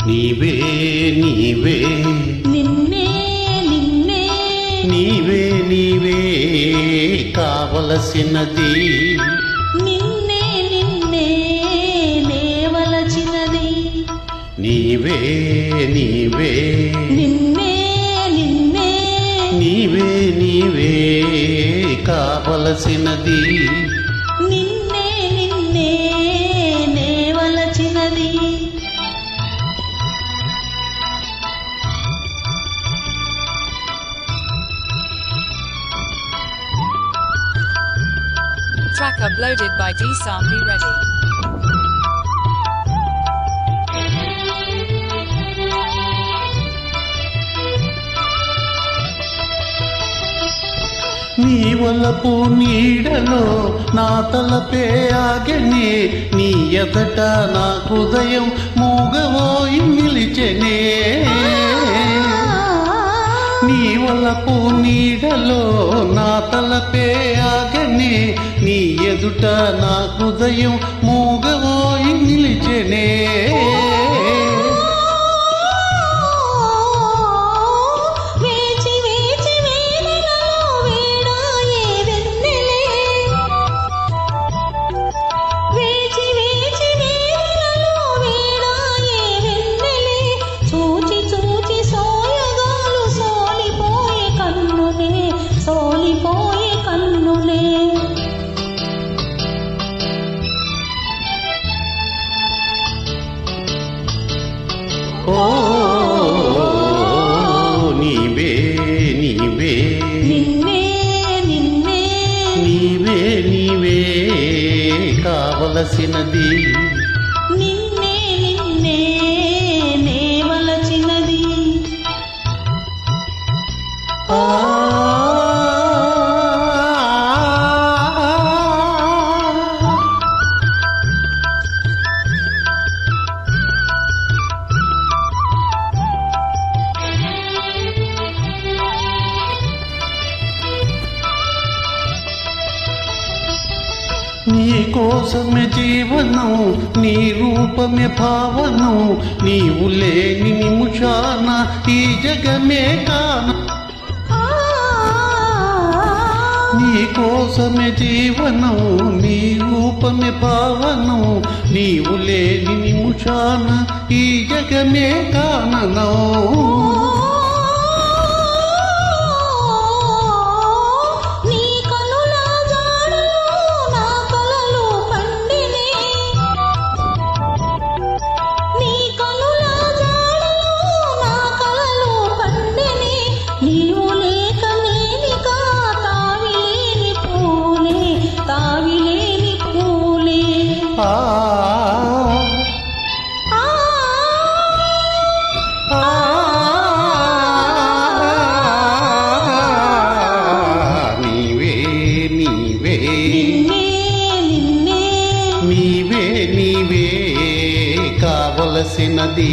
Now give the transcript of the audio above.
నీవే నీవే నిన్నే నిన్నే నీవే నీవే కావలసినది నిన్నే నిన్నే నేవలచినది నీవే నీవే నిన్నే నిన్నే నీవే నీవే కావలసినది నిన్నే నిన్నే నేవలచినది Track uploaded by D-Sambi Ready. నీ వలపు నీడలో నా తలపే ఆగెనే నీ ఎదట నా హృదయం మూగవోయి నిలిచెనే నీ వలపు నీడలో నా తలపే ఆగెనే నీ ఎదుట నా హృదయం మూగవోయి నిలిచెనే సోలిపోయే కన్నులే ఓ నీవే నీవే నిన్నే నిన్నే నీవే నీవే కావలసినది నిన్నే నిన్నే నేవలచినది నీ కోసమే జీవనం నీ రూపమే భావనం నీవు లేని నిమిషాన ఈ జగమే కాన నీ కోసమే జీవనం నీ రూపమే భావనం నీవు లేని నిమిషాన ఈ జగమే కాననం నీవే నీవే కావలసినది